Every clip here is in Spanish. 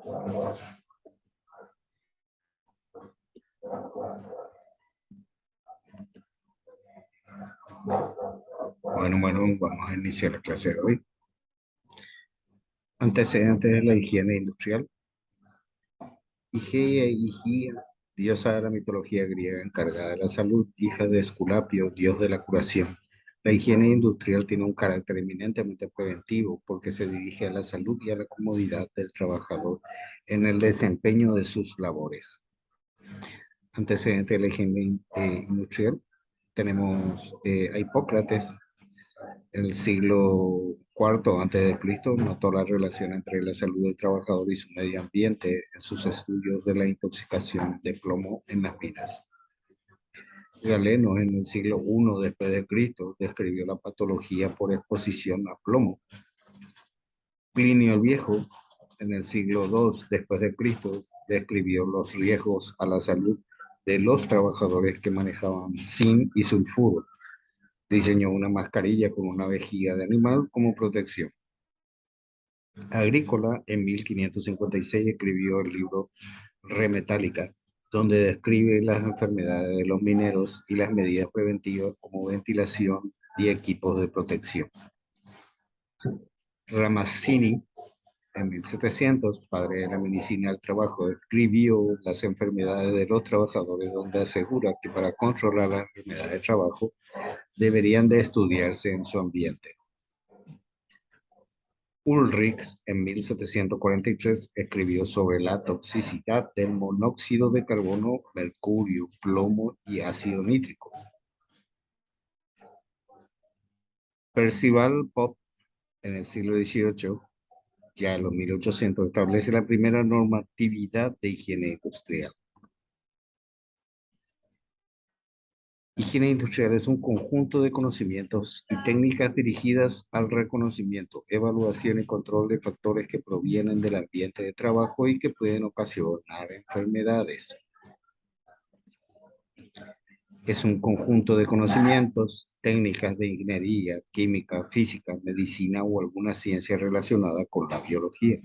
Bueno, vamos a iniciar la clase de hoy. Antecedentes de la higiene industrial. Higia, diosa de la mitología griega encargada de la salud, hija de Esculapio, dios de la curación. La higiene industrial tiene un carácter eminentemente preventivo porque se dirige a la salud y a la comodidad del trabajador en el desempeño de sus labores. Antecedentes de la higiene industrial. Tenemos a Hipócrates, en el siglo IV antes de Cristo, notó la relación entre la salud del trabajador y su medio ambiente en sus estudios de la intoxicación de plomo en las minas. Galeno, en el siglo I después de Cristo, describió la patología por exposición a plomo. Plinio el Viejo, en el siglo II después de Cristo, describió los riesgos a la salud de los trabajadores que manejaban zinc y sulfuro. Diseñó una mascarilla con una vejiga de animal como protección. Agrícola, en 1556 escribió el libro Remetálica, donde describe las enfermedades de los mineros y las medidas preventivas como ventilación y equipos de protección. Ramazzini, en 1700, padre de la medicina del trabajo, escribió las enfermedades de los trabajadores, donde asegura que para controlar las enfermedades de trabajo deberían de estudiarse en su ambiente. Ulrichs, en 1743, escribió sobre la toxicidad del monóxido de carbono, mercurio, plomo y ácido nítrico. Percival Popp, en el siglo XVIII, ya en los 1800, establece la primera normatividad de higiene industrial. Higiene industrial es un conjunto de conocimientos y técnicas dirigidas al reconocimiento, evaluación y control de factores que provienen del ambiente de trabajo y que pueden ocasionar enfermedades. Es un conjunto de conocimientos, técnicas de ingeniería, química, física, medicina o alguna ciencia relacionada con la biología.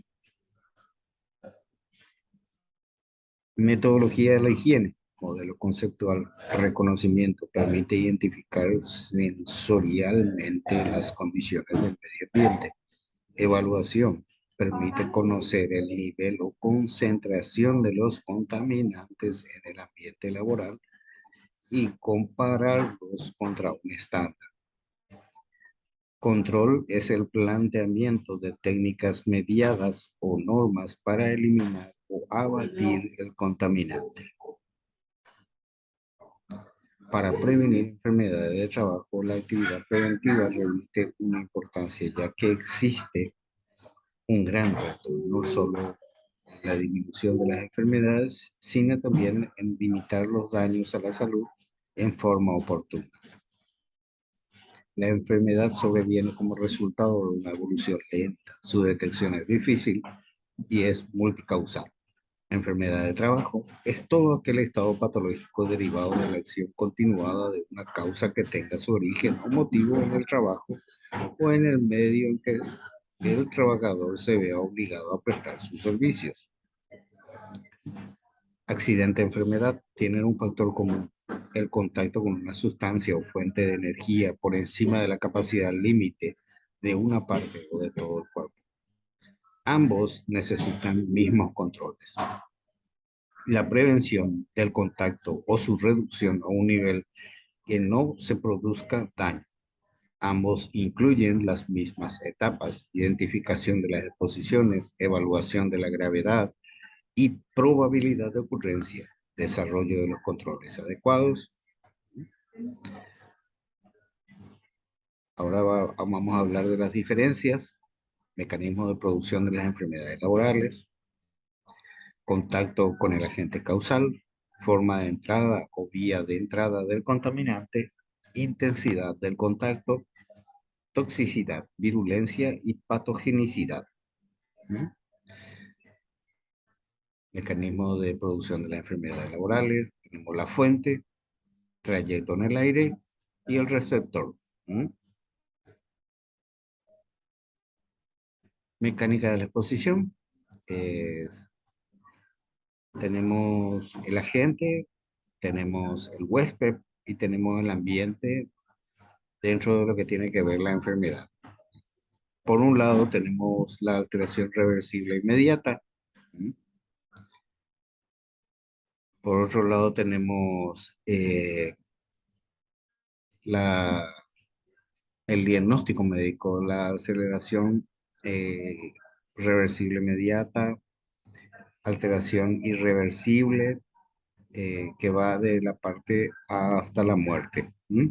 Metodología de la higiene. Modelo conceptual. Reconocimiento. Permite identificar sensorialmente las condiciones del medio ambiente. Evaluación. Permite conocer el nivel o concentración de los contaminantes en el ambiente laboral y compararlos contra un estándar. Control es el planteamiento de técnicas mediadas o normas para eliminar o abatir el contaminante. Para prevenir enfermedades de trabajo, la actividad preventiva reviste una importancia, ya que existe un gran reto, no solo en la disminución de las enfermedades, sino también en limitar los daños a la salud en forma oportuna. La enfermedad sobreviene como resultado de una evolución lenta. Su detección es difícil y es multicausal. Enfermedad de trabajo es todo aquel estado patológico derivado de la acción continuada de una causa que tenga su origen o motivo en el trabajo o en el medio en que el trabajador se vea obligado a prestar sus servicios. Accidente, enfermedad tienen un factor común: el contacto con una sustancia o fuente de energía por encima de la capacidad límite de una parte o de todo el cuerpo. Ambos necesitan mismos controles. La prevención del contacto o su reducción a un nivel que no se produzca daño. Ambos incluyen las mismas etapas: identificación de las exposiciones, evaluación de la gravedad y probabilidad de ocurrencia, desarrollo de los controles adecuados. Ahora vamos a hablar de las diferencias: mecanismo de producción de las enfermedades laborales, contacto con el agente causal, forma de entrada o vía de entrada del contaminante, intensidad del contacto, toxicidad, virulencia y patogenicidad. ¿Mm? Mecanismo de producción de las enfermedades laborales: tenemos la fuente, trayecto en el aire y el receptor. ¿Mm? Mecánica de la exposición: Tenemos el agente, tenemos el huésped y tenemos el ambiente dentro de lo que tiene que ver la enfermedad. Por un lado tenemos la alteración reversible inmediata. ¿Mm? Por otro lado tenemos la, el diagnóstico médico, la aceleración eh, reversible inmediata, alteración irreversible que va de la parte A hasta la muerte. ¿Mm?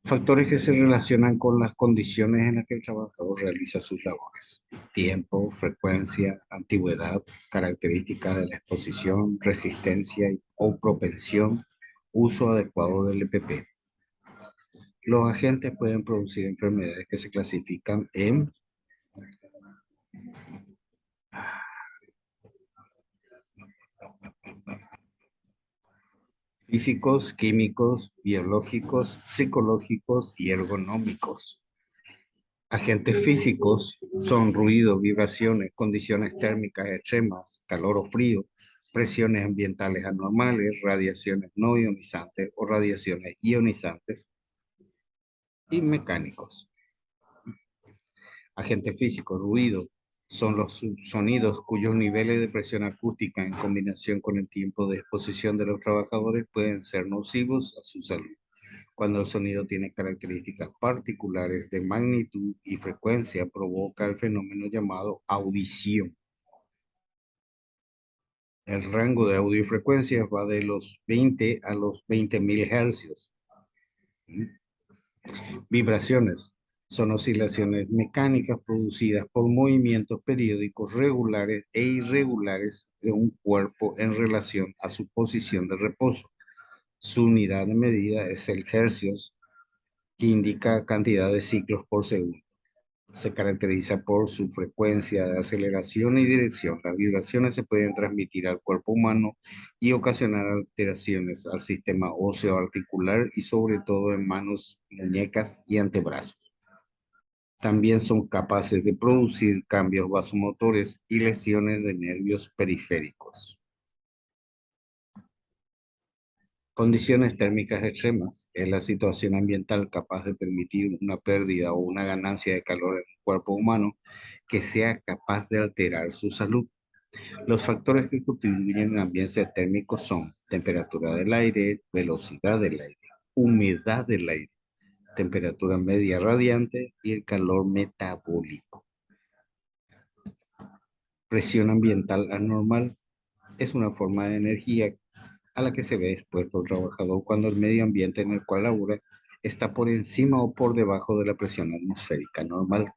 Factores que se relacionan con las condiciones en las que el trabajador realiza sus labores. Tiempo, frecuencia, antigüedad, características de la exposición, resistencia o propensión, uso adecuado del EPP. Los agentes pueden producir enfermedades que se clasifican en físicos, químicos, biológicos, psicológicos y ergonómicos. Agentes físicos son ruido, vibraciones, condiciones térmicas extremas, calor o frío, presiones ambientales anormales, radiaciones no ionizantes o radiaciones ionizantes y mecánicos. Agentes físicos, ruido, son los sonidos cuyos niveles de presión acústica en combinación con el tiempo de exposición de los trabajadores pueden ser nocivos a su salud. Cuando el sonido tiene características particulares de magnitud y frecuencia, provoca el fenómeno llamado audición. El rango de audio y frecuencias va de los 20 a los 20.000 hercios. Vibraciones son oscilaciones mecánicas producidas por movimientos periódicos regulares e irregulares de un cuerpo en relación a su posición de reposo. Su unidad de medida es el hercios, que indica cantidad de ciclos por segundo. Se caracteriza por su frecuencia de aceleración y dirección. Las vibraciones se pueden transmitir al cuerpo humano y ocasionar alteraciones al sistema óseo articular y sobre todo en manos, muñecas y antebrazos. También son capaces de producir cambios vasomotores y lesiones de nervios periféricos. Condiciones térmicas extremas es la situación ambiental capaz de permitir una pérdida o una ganancia de calor en el cuerpo humano que sea capaz de alterar su salud. Los factores que contribuyen al ambiente térmico son temperatura del aire, velocidad del aire, humedad del aire, temperatura media radiante y el calor metabólico. Presión ambiental anormal es una forma de energía a la que se ve expuesto el trabajador cuando el medio ambiente en el cual labora está por encima o por debajo de la presión atmosférica normal.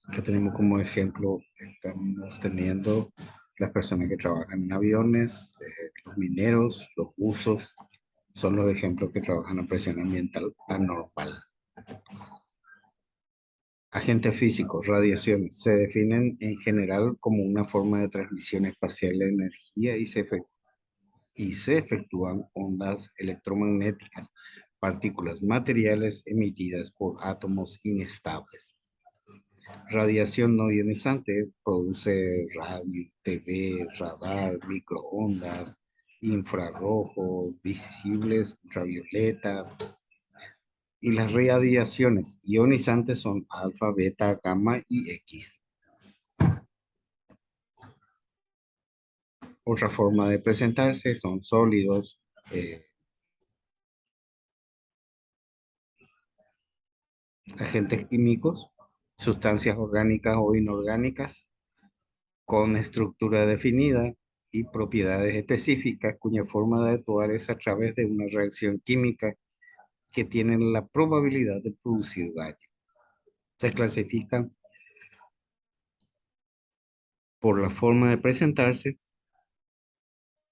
Acá tenemos como ejemplo, estamos teniendo las personas que trabajan en aviones, los mineros, los buzos, son los ejemplos que trabajan a presión ambiental anormal. Agentes físicos, radiaciones, se definen en general como una forma de transmisión espacial de energía y se efectúan ondas electromagnéticas, partículas materiales emitidas por átomos inestables. Radiación no ionizante produce radio, TV, radar, microondas, infrarrojos, visibles, ultravioletas. Y las radiaciones ionizantes son alfa, beta, gamma y X. Otra forma de presentarse son sólidos, agentes químicos, sustancias orgánicas o inorgánicas con estructura definida y propiedades específicas cuya forma de actuar es a través de una reacción química que tienen la probabilidad de producir daño. Se clasifican por la forma de presentarse.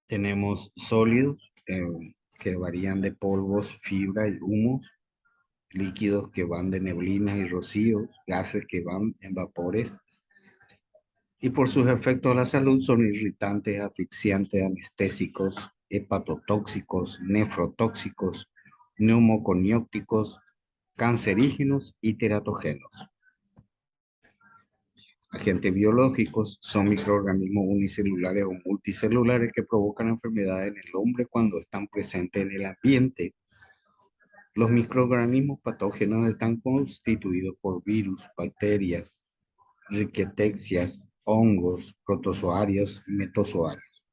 Tenemos sólidos que varían de polvos, fibra y humos, líquidos que van de neblinas y rocíos, gases que van en vapores, y por sus efectos a la salud son irritantes, asfixiantes, anestésicos, hepatotóxicos, nefrotóxicos, neumoconiópticos, cancerígenos y teratogénicos. Agentes biológicos son microorganismos unicelulares o multicelulares que provocan enfermedades en el hombre cuando están presentes en el ambiente. Los microorganismos patógenos están constituidos por virus, bacterias, riquetexias, hongos, protozoarios y metazoarios.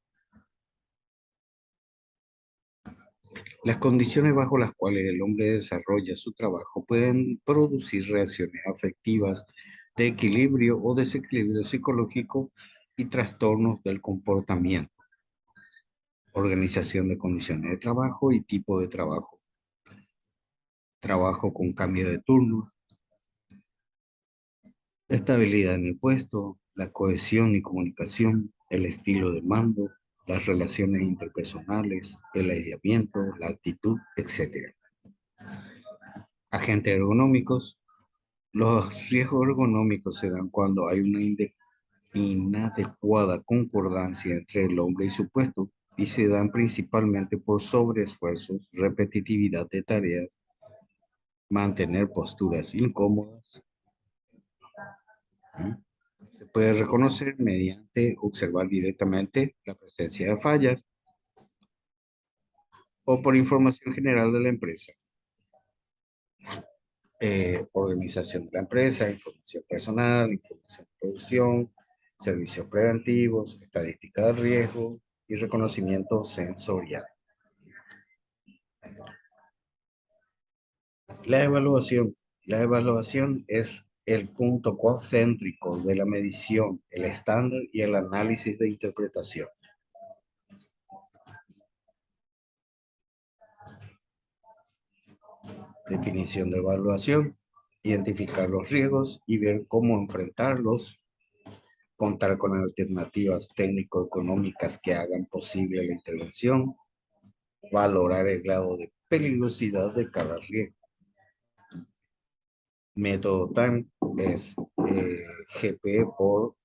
Las condiciones bajo las cuales el hombre desarrolla su trabajo pueden producir reacciones afectivas de equilibrio o desequilibrio psicológico y trastornos del comportamiento, organización de condiciones de trabajo y tipo de trabajo, trabajo con cambio de turno, estabilidad en el puesto, la cohesión y comunicación, el estilo de mando, las relaciones interpersonales, el aislamiento, la actitud, etc. Agentes ergonómicos. Los riesgos ergonómicos se dan cuando hay una inadecuada concordancia entre el hombre y su puesto y se dan principalmente por sobreesfuerzos, repetitividad de tareas, mantener posturas incómodas. ¿Mm? Se puede reconocer mediante observar directamente la presencia de fallas o por información general de la empresa. Organización de la empresa, información personal, información de producción, servicios preventivos, estadística de riesgo y reconocimiento sensorial. La evaluación. La evaluación es el punto concéntrico de la medición, el estándar y el análisis de interpretación. Definición de evaluación, identificar los riesgos y ver cómo enfrentarlos, contar con alternativas técnico-económicas que hagan posible la intervención, valorar el grado de peligrosidad de cada riesgo. Método TAM es GP por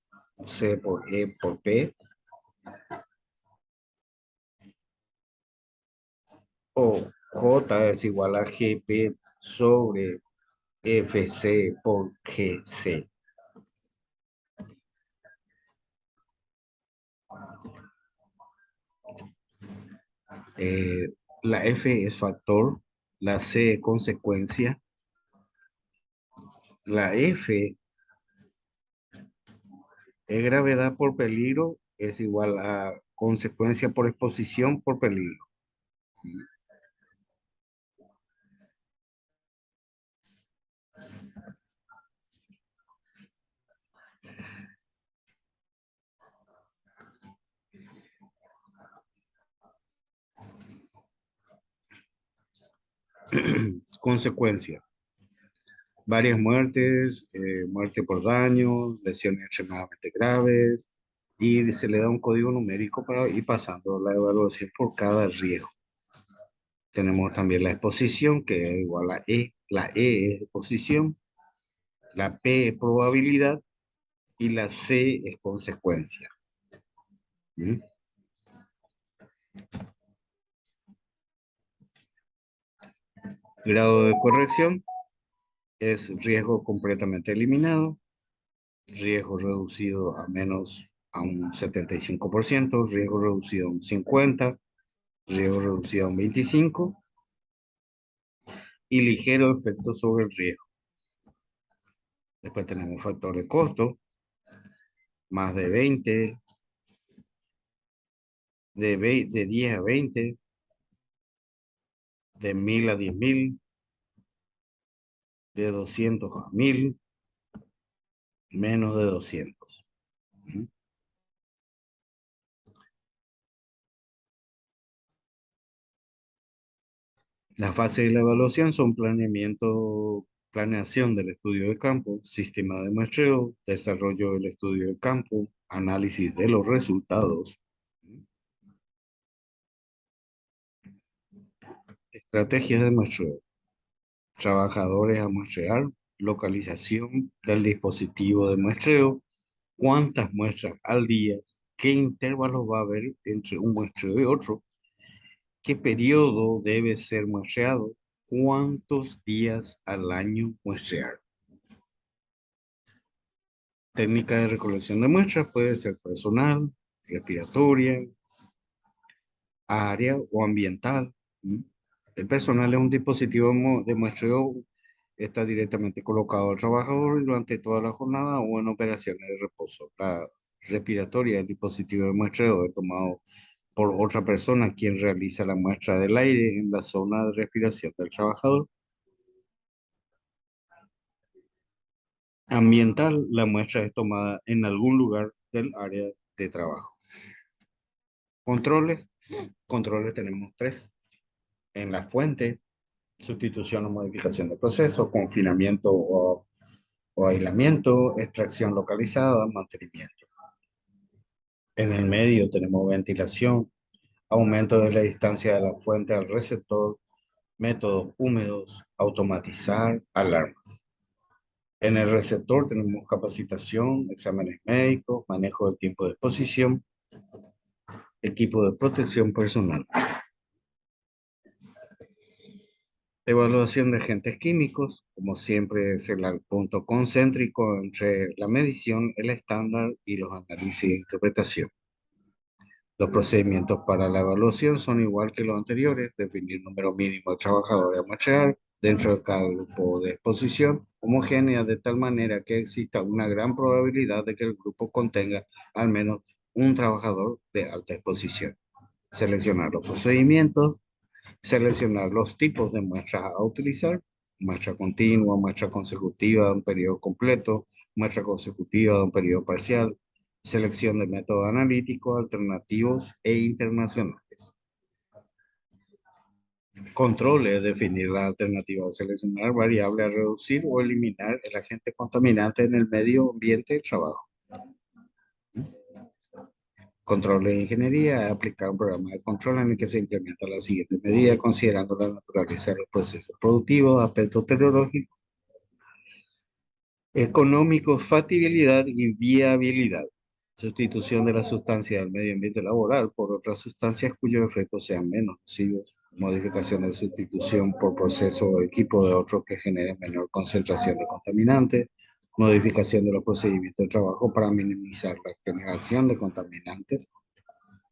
C por E por P o J es igual a GP sobre FC por GC. Eh, la F es factor, la C es consecuencia, la F es gravedad por peligro, es igual a consecuencia por exposición por peligro. Consecuencia. Varias muertes, muerte por daño, lesiones extremadamente graves, y se le da un código numérico para ir pasando la evaluación por cada riesgo. Tenemos también la exposición, que es igual a E. La E es exposición, la P es probabilidad y la C es consecuencia. ¿Mm? Grado de corrección es riesgo completamente eliminado, riesgo reducido a menos a un 75%, riesgo reducido a un 50%, riesgo reducido a un 25% y ligero efecto sobre el riesgo. Después tenemos factor de costo, más de 20, de 10 a 20, de 1000 a 10.000, de 200 a 1000, menos de 200. ¿Mm? Las fases de la evaluación son planeamiento, planeación del estudio de campo, sistema de muestreo, desarrollo del estudio de campo, análisis de los resultados, estrategias de muestreo, trabajadores a muestrear, localización del dispositivo de muestreo, cuántas muestras al día, qué intervalos va a haber entre un muestreo y otro, qué periodo debe ser muestreado, cuántos días al año muestrear. Técnica de recolección de muestras puede ser personal, respiratoria, área o ambiental. ¿Mm? El personal es un dispositivo de muestreo, está directamente colocado al trabajador durante toda la jornada o en operaciones de reposo. La respiratoria, el dispositivo de muestreo es tomado por otra persona quien realiza la muestra del aire en la zona de respiración del trabajador. Ambiental, la muestra es tomada en algún lugar del área de trabajo. Controles, controles tenemos tres. En la fuente, sustitución o modificación de proceso, confinamiento o aislamiento, extracción localizada, mantenimiento. En el medio tenemos ventilación, aumento de la distancia de la fuente al receptor, métodos húmedos, automatizar, alarmas. En el receptor tenemos capacitación, exámenes médicos, manejo del tiempo de exposición, equipo de protección personal. Evaluación de agentes químicos, como siempre, es el punto concéntrico entre la medición, el estándar y los análisis de interpretación. Los procedimientos para la evaluación son igual que los anteriores: definir número mínimo de trabajadores a muestrear dentro de cada grupo de exposición homogénea, de tal manera que exista una gran probabilidad de que el grupo contenga al menos un trabajador de alta exposición. Seleccionar los procedimientos, seleccionar los tipos de muestras a utilizar: muestra continua, muestra consecutiva de un periodo completo, muestra consecutiva de un periodo parcial, selección de métodos analíticos alternativos e internacionales. Controles: definir la alternativa de seleccionar variable a reducir o eliminar el agente contaminante en el medio ambiente de trabajo. Control de ingeniería: aplicar un programa de control en el que se implementa la siguiente medida, considerando la naturaleza de los procesos productivos, aspectos tecnológicos, económicos, factibilidad y viabilidad. Sustitución de la sustancia del medio ambiente laboral por otras sustancias cuyos efectos sean menos nocivos. Modificación de sustitución por proceso o equipo de otros que generen menor concentración de contaminantes. Modificación de los procedimientos de trabajo para minimizar la generación de contaminantes.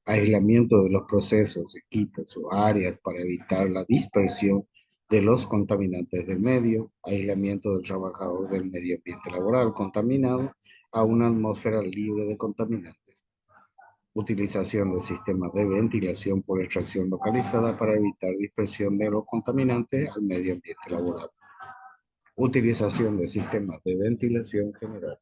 Aislamiento de los procesos, equipos o áreas para evitar la dispersión de los contaminantes del medio. Aislamiento del trabajador del medio ambiente laboral contaminado a una atmósfera libre de contaminantes. Utilización de sistemas de ventilación por extracción localizada para evitar dispersión de los contaminantes al medio ambiente laboral. Utilización de sistemas de ventilación general.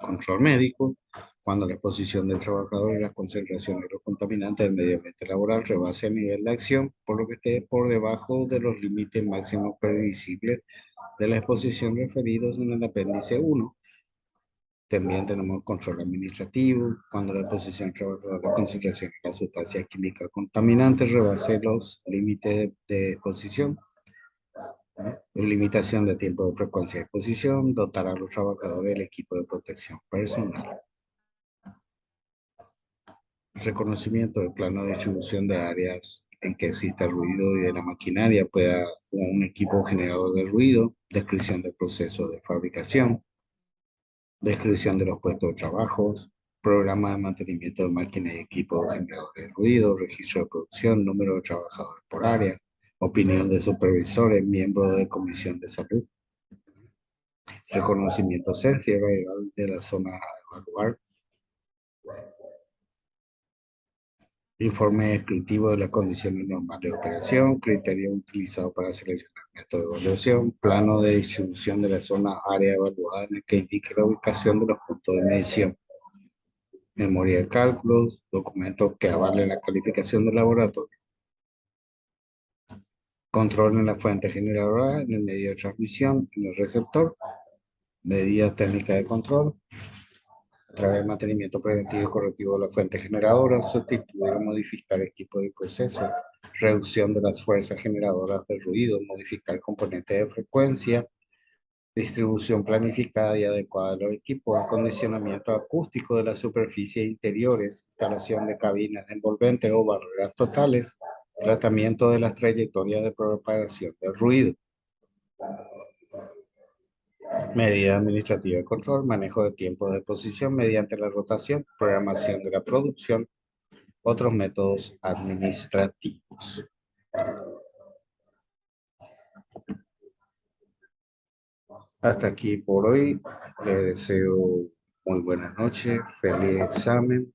Control médico: cuando la exposición del trabajador y las concentraciones de los contaminantes del medio ambiente laboral rebase el nivel de acción, por lo que esté por debajo de los límites máximos previsibles de la exposición referidos en el apéndice 1. También tenemos control administrativo: cuando la exposición del trabajador, la concentración de las sustancias químicas contaminantes rebase los límites de exposición. Limitación de tiempo de frecuencia de exposición: dotar a los trabajadores del equipo de protección personal. Reconocimiento del plano de distribución de áreas en que exista ruido y de la maquinaria, pueda como un equipo generador de ruido. Descripción del proceso de fabricación. Descripción de los puestos de trabajo. Programa de mantenimiento de máquinas y equipos generadores de ruido. Registro de producción, número de trabajadores por área. Opinión de supervisores, miembros de comisión de salud. Reconocimiento sensorial de la zona a evaluar. Informe descriptivo de las condiciones normales de operación, criterio utilizado para seleccionar método de evaluación, plano de distribución de la zona área evaluada en el que indique la ubicación de los puntos de medición, memoria de cálculos, documentos que avalen la calificación del laboratorio, control en la fuente generadora, en el medio de transmisión, en el receptor, medidas técnicas de control. A través del mantenimiento preventivo y correctivo de la fuente generadora, sustituir o modificar equipos y procesos, reducción de las fuerzas generadoras de ruido, modificar componentes de frecuencia, distribución planificada y adecuada de los equipos, acondicionamiento acústico de las superficies interiores, instalación de cabinas envolventes o barreras totales, tratamiento de las trayectorias de propagación del ruido. Medida administrativa de control, manejo de tiempos de exposición mediante la rotación, programación de la producción, otros métodos administrativos. Hasta aquí por hoy. Les deseo muy buenas noches, feliz examen.